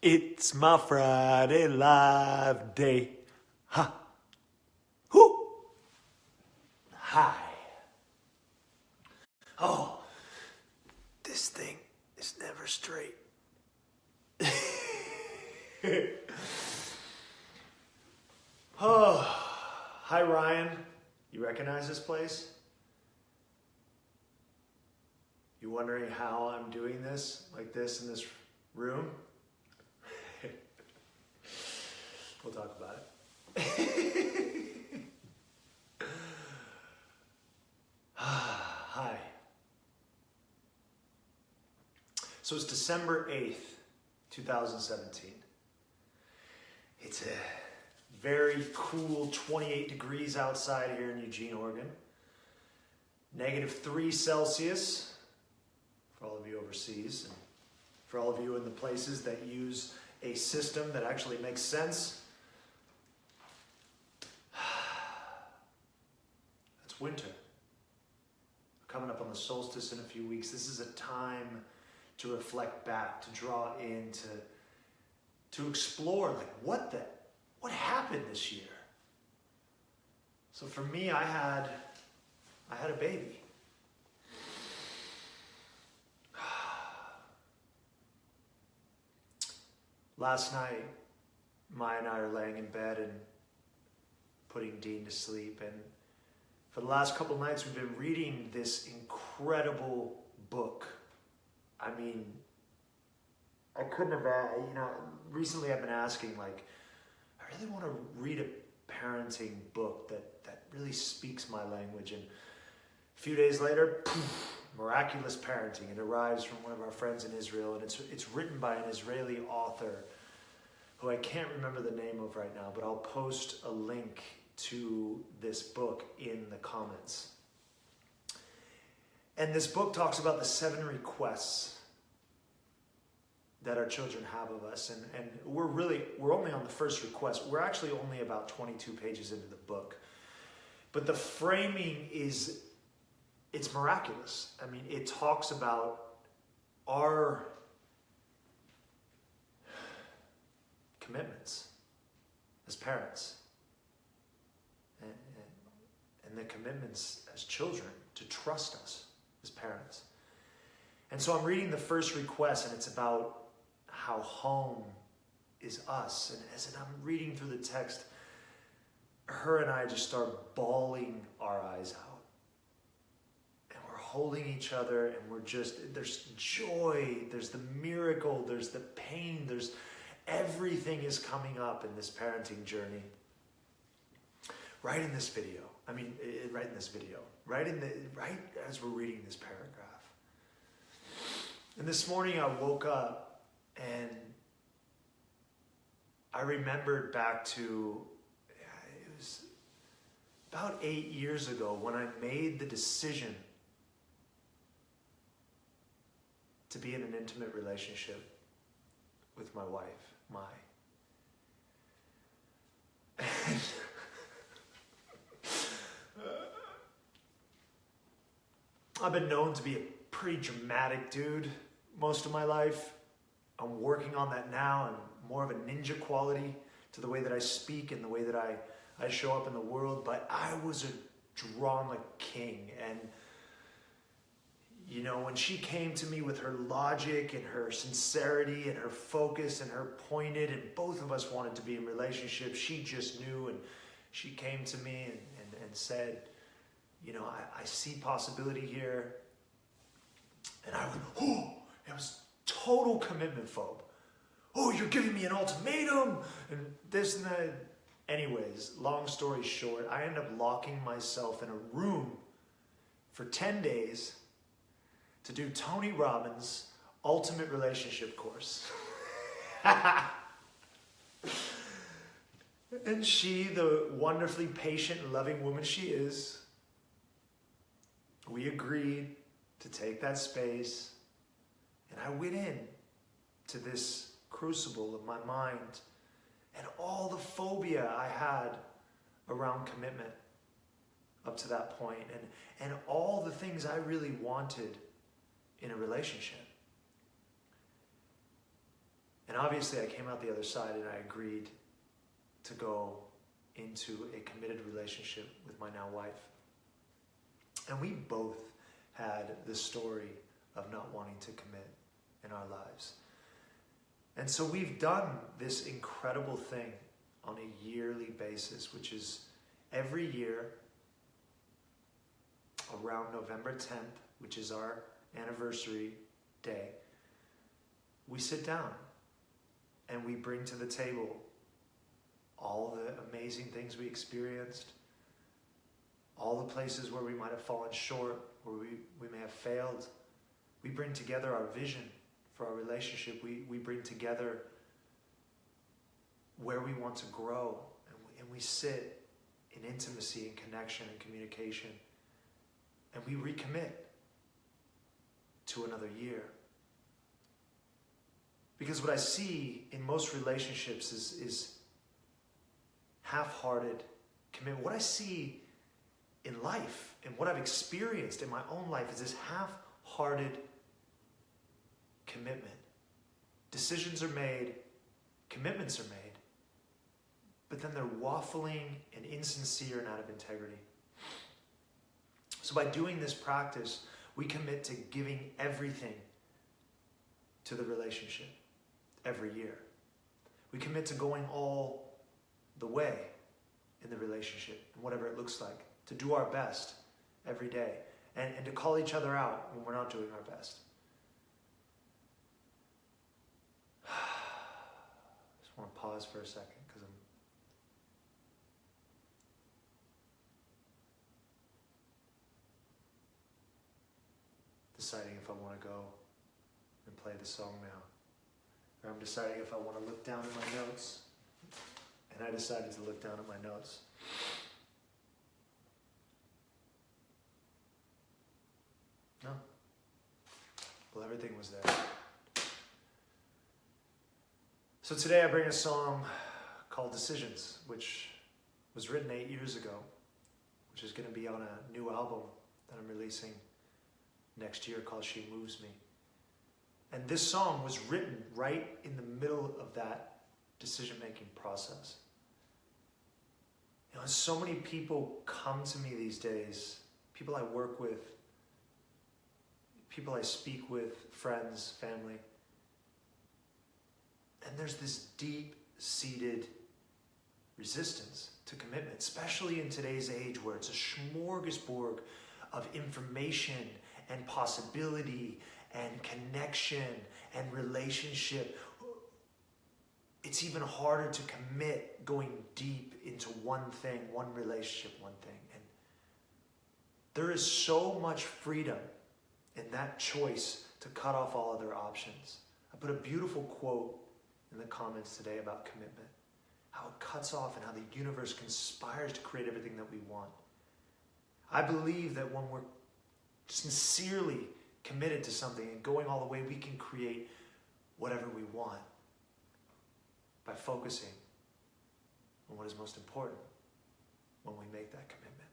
It's my Friday live day. Ha. Whoo. Hi. Oh, this thing is never straight. Oh, hi Ryan. You recognize this place? You wondering how I'm doing this, like this in this room? We'll talk about it. Hi. So it's December 8th, 2017. It's a very cool 28 degrees outside here in Eugene, Oregon. -3 Celsius for all of you overseas, and for all of you in the places that use a system that actually makes sense. It's winter. Coming up on the solstice in a few weeks. This is a time to reflect back, to draw in, to explore, like what happened this year? So for me, I had a baby. Last night, Mai and I are laying in bed and putting Dean to sleep, and for the last couple nights we've been reading this incredible book. I mean, I couldn't have, recently I've been asking, like, I really want to read a parenting book that really speaks my language, and a few days later, poof, Miraculous Parenting. It arrives from one of our friends in Israel, and it's written by an Israeli author who I can't remember the name of right now, but I'll post a link to this book in the comments. And this book talks about the 7 requests that our children have of us, and we're only on the first request. We're actually only about 22 pages into the book, but the framing it's miraculous. I mean, it talks about our commitments as parents and the commitments as children to trust us as parents. And so I'm reading the first request, and it's about how home is us. And as I'm reading through the text, her and I just start bawling our eyes out. Holding each other, and there's joy, there's the miracle, there's the pain, everything is coming up in this parenting journey. Right in this video, right as we're reading this paragraph. And this morning I woke up and I remembered back to, it was about 8 years ago when I made the decision to be in an intimate relationship with my wife, Mai. And I've been known to be a pretty dramatic dude most of my life. I'm working on that now, and more of a ninja quality to the way that I speak and the way that I show up in the world. But I was a drama king, and when she came to me with her logic and her sincerity and her focus and her pointed, and both of us wanted to be in a relationship, she just knew, and she came to me and said, I see possibility here. And I went, oh, it was total commitment phobe. Oh, you're giving me an ultimatum and this and that. Anyways, long story short, I ended up locking myself in a room for 10 days to do Tony Robbins' ultimate relationship course. And she, the wonderfully patient and loving woman she is, we agreed to take that space, and I went in to this crucible of my mind and all the phobia I had around commitment up to that point, and all the things I really wanted in a relationship. And obviously I came out the other side and I agreed to go into a committed relationship with my now wife. And we both had the story of not wanting to commit in our lives. And so we've done this incredible thing on a yearly basis, which is every year around November 10th, which is our anniversary day, we sit down and we bring to the table all the amazing things we experienced, all the places where we might have fallen short, where we may have failed. We bring together our vision for our relationship. We bring together where we want to grow, and we sit in intimacy and connection and communication, and we recommit to another year. Because what I see in most relationships is half-hearted commitment. What I see in life and what I've experienced in my own life is this half-hearted commitment. Decisions are made, commitments are made, but then they're waffling and insincere and out of integrity. So by doing this practice, we commit to giving everything to the relationship every year. We commit to going all the way in the relationship, and whatever it looks like, to do our best every day, and to call each other out when we're not doing our best. I just want to pause for a second because I'm deciding if I want to go and play the song now. Or I'm deciding if I want to look down at my notes. And I decided to look down at my notes. No. Well, everything was there. So today I bring a song called Decisions, which was written 8 years ago, which is going to be on a new album that I'm releasing next year called She Moves Me. And this song was written right in the middle of that decision-making process. You know, so many people come to me these days, people I work with, people I speak with, friends, family, and there's this deep-seated resistance to commitment, especially in today's age where it's a smorgasbord of information and possibility and connection and relationship. It's even harder to commit going deep into one thing, one relationship, one thing. And there is so much freedom in that choice to cut off all other options. I put a beautiful quote in the comments today about commitment, how it cuts off and how the universe conspires to create everything that we want. I believe that when we're sincerely committed to something and going all the way, we can create whatever we want by focusing on what is most important when we make that commitment.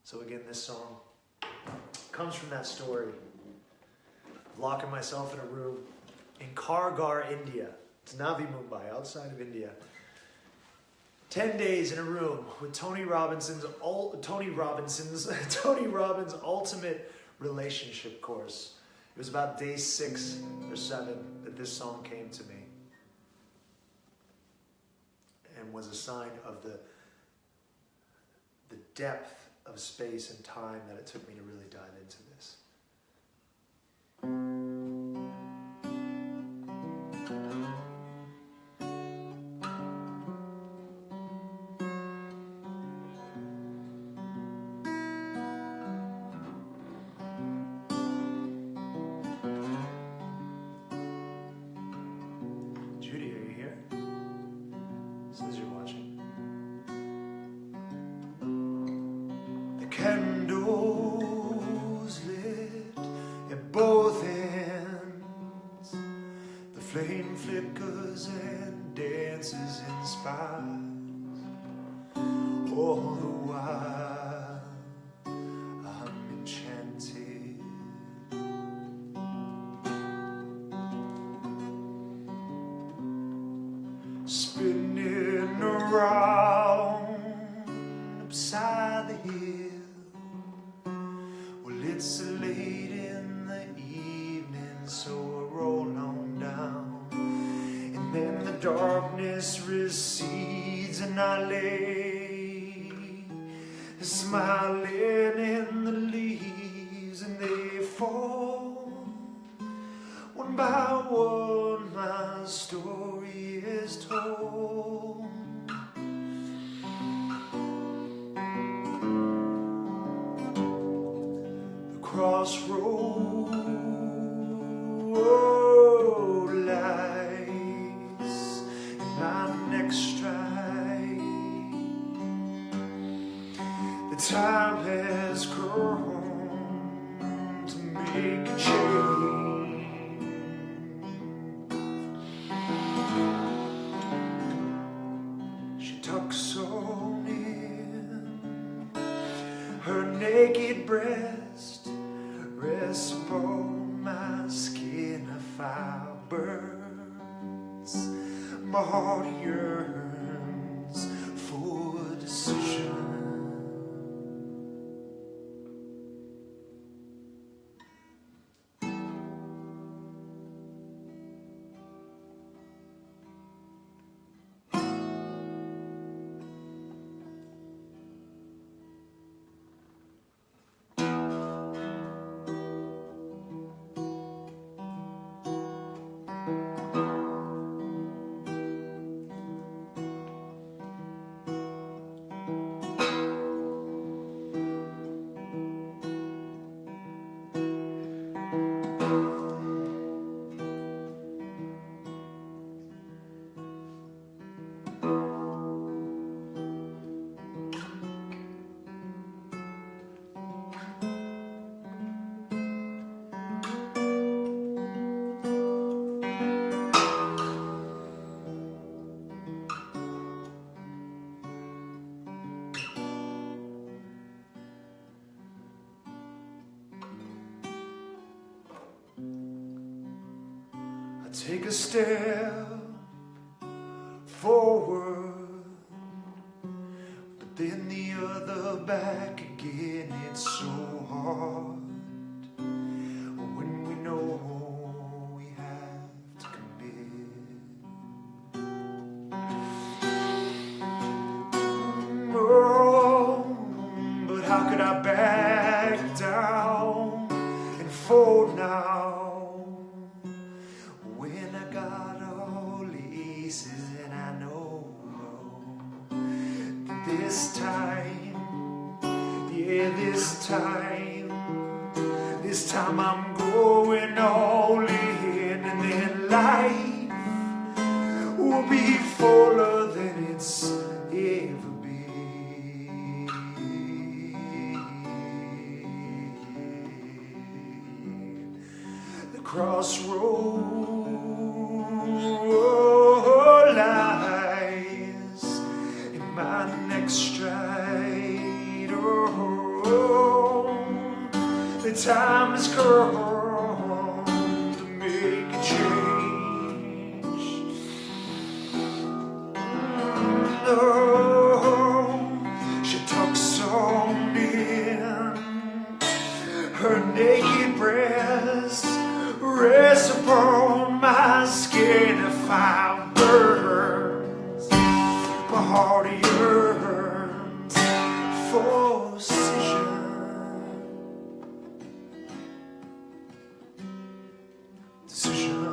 So again, this song comes from that story of locking myself in a room in Kargar, India. It's Navi Mumbai, outside of India. 10 days in a room with Tony Robbins' ultimate relationship course. It was about day 6 or 7 that this song came to me and was a sign of the depth of space and time that it took me to really dive into this. Candles lit at both ends, the flame flickers and dances in spires. All the while I'm enchanted. spinning around upside the hill. Well, it's late in the evening, so I roll on down, and then the darkness recedes and I lay smiling in the leaves, and they fall one by one. My story is told. The crossroad lies in my next stride. The time has come to make a change. She tucks on in her naked breast, rests upon my skin of fibers. My heart yearns for a decision. Take a step forward, but then the other back again. It's so hard when we know we have to commit. Oh, but how could I back down and fold now? And I know that this time, yeah, this time I'm going all in, and then life will be fuller than it's ever been. The crossroads lies in my next stride. Oh, the time has come to make a change. Oh, she tucks on in her naked breast, rests upon my skin of fibers. My heart yearns for decision. Decision.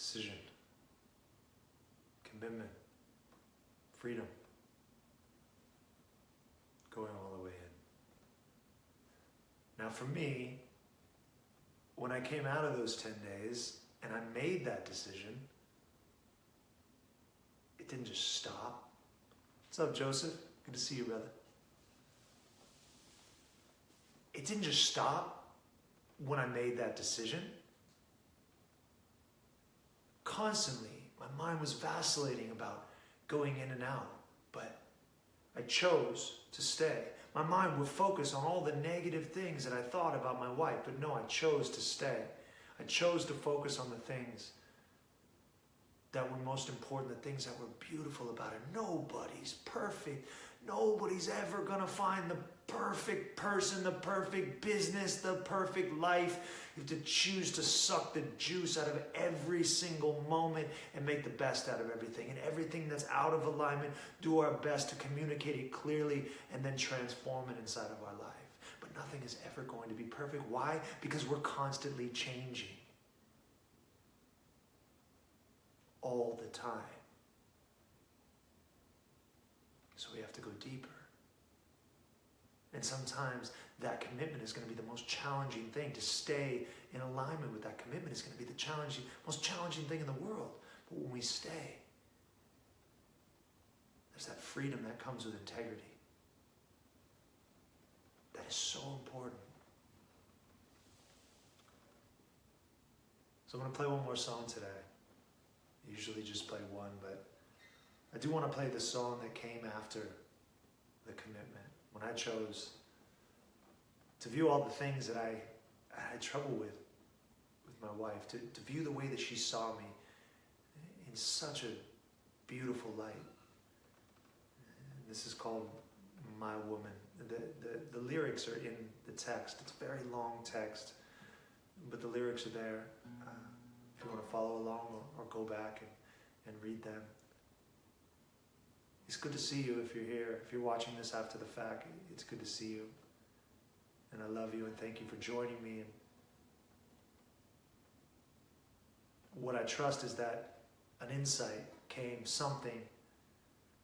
decision, commitment, freedom, going all the way in. Now for me, when I came out of those 10 days and I made that decision, it didn't just stop. What's up, Joseph? Good to see you, brother. It didn't just stop when I made that decision. Constantly, my mind was vacillating about going in and out, but I chose to stay. My mind would focus on all the negative things that I thought about my wife, but no, I chose to stay. I chose to focus on the things that were most important, the things that were beautiful about her. Nobody's perfect. Nobody's ever going to find the perfect person, the perfect business, the perfect life. You have to choose to suck the juice out of every single moment and make the best out of everything. And everything that's out of alignment, do our best to communicate it clearly and then transform it inside of our life. But nothing is ever going to be perfect. Why? Because we're constantly changing. All the time. So we have to go deeper. And sometimes that commitment is going to be the most challenging thing. To stay in alignment with that commitment is going to be the most challenging thing in the world. But when we stay, there's that freedom that comes with integrity. That is so important. So I'm going to play one more song today. I usually just play one, but I do want to play the song that came after the commitment. When I chose to view all the things that I had trouble with my wife, to view the way that she saw me in such a beautiful light. And this is called My Woman. The lyrics are in the text. It's a very long text, but the lyrics are there. If you want to follow along or go back and read them. It's good to see you if you're here. If you're watching this after the fact, it's good to see you. And I love you and thank you for joining me. And what I trust is that an insight came, something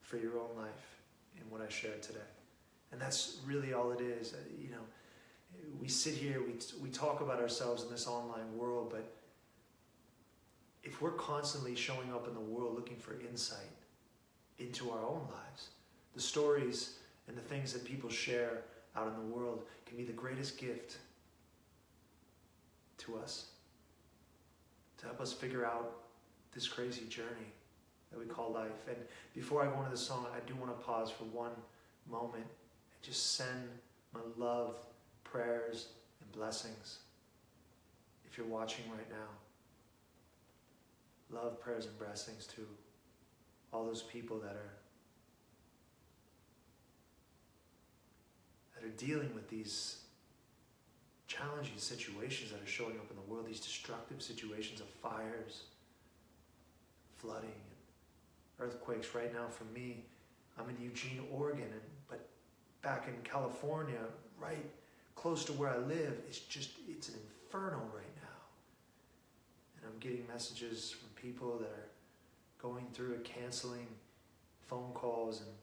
for your own life in what I shared today. And that's really all it is. We sit here, we talk about ourselves in this online world, but if we're constantly showing up in the world looking for insight into our own lives, the stories and the things that people share out in the world can be the greatest gift to us, to help us figure out this crazy journey that we call life. And before I go into the song, I do want to pause for one moment and just send my love, prayers, and blessings. If you're watching right now, love, prayers, and blessings to all those people that are dealing with these challenging situations that are showing up in the world, these destructive situations of fires, flooding, and earthquakes. Right now for me, I'm in Eugene, Oregon, but back in California, right close to where I live, it's an inferno right now. And I'm getting messages from people that are going through it, canceling phone calls, and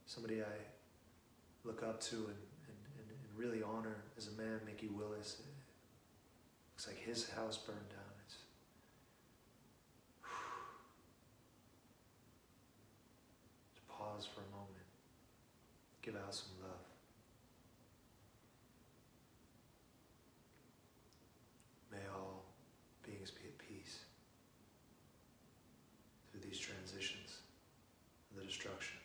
somebody I look up to and really honor as a man, Mickey Willis. Looks like his house burned down. Just pause for a moment. Give out some love. May all beings be at peace through these transitions and the destruction.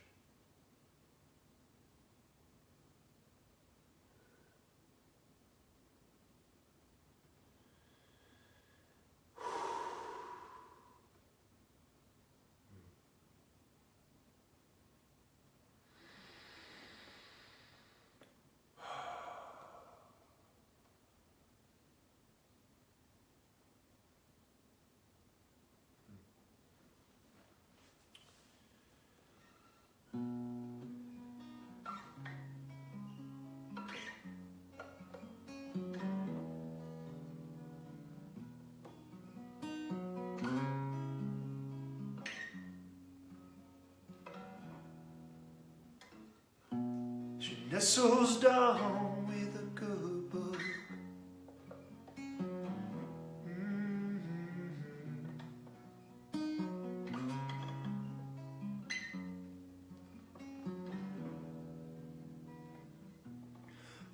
nestles down with a good book.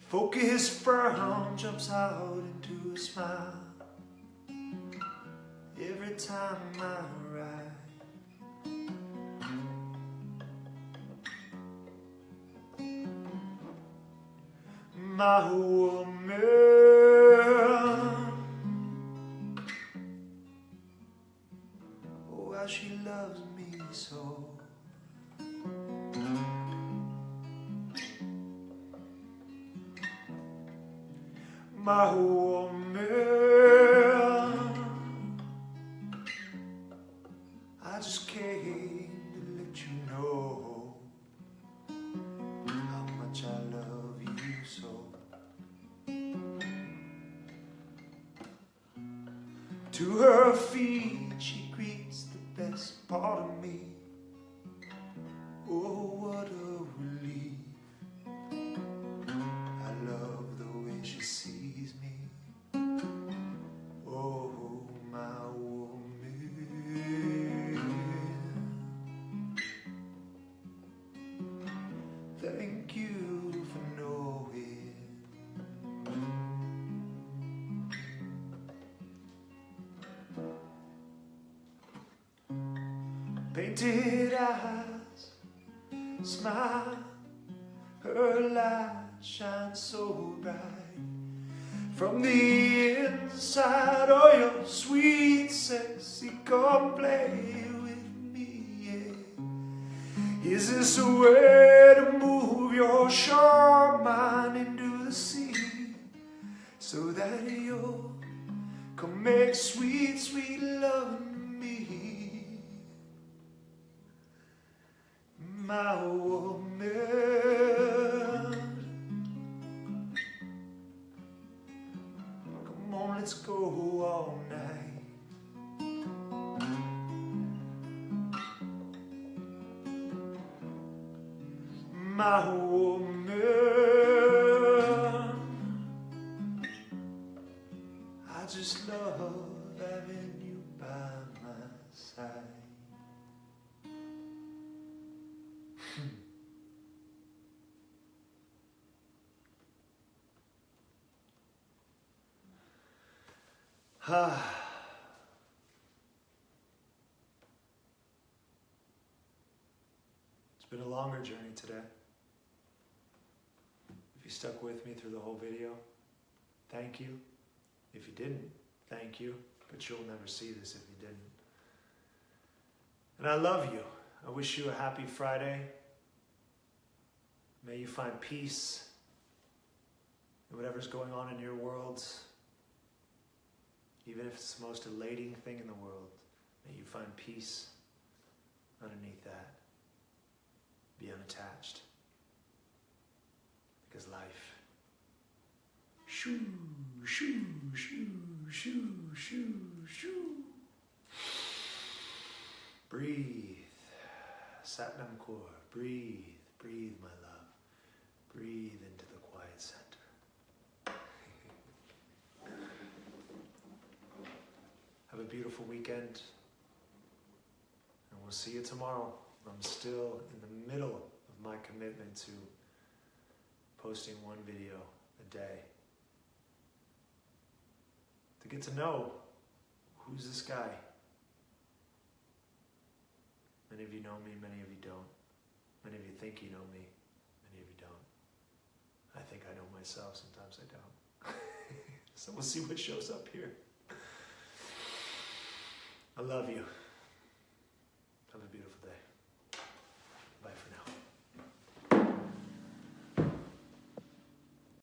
Focused frown jumps out into a smile every time I ride. My woman, oh how she loves me so. My woman, I just came to let you know how much I love you so. To her feet she greets the best part of me. Oh, what a relief. I love the way she sees me. Oh, my woman. Thank you for knowing. Painted eyes, smile, her light shines so bright. From the inside, oh, you're sweet, sexy, come play with me, yeah. Is this a way to move your sharp mind into the sea, so that you can make sweet, sweet love to me? My woman, come on, let's go all night. My woman, I just love having you by my side. It's been a longer journey today. If you stuck with me through the whole video, thank you. If you didn't, thank you. But you'll never see this if you didn't. And I love you. I wish you a happy Friday. May you find peace in whatever's going on in your world. Even if it's the most elating thing in the world, may you find peace underneath that. Be unattached. Because life, shoo, shoo, shoo, shoo, shoo, shoo. Breathe. Satnam Kaur. Breathe. Breathe, my love. Breathe into the quiet center. Have a beautiful weekend, and we'll see you tomorrow. I'm still in the middle of my commitment to posting one video a day. To get to know, who's this guy? Many of you know me, many of you don't. Many of you think you know me, many of you don't. I think I know myself, sometimes I don't. So we'll see what shows up here. I love you.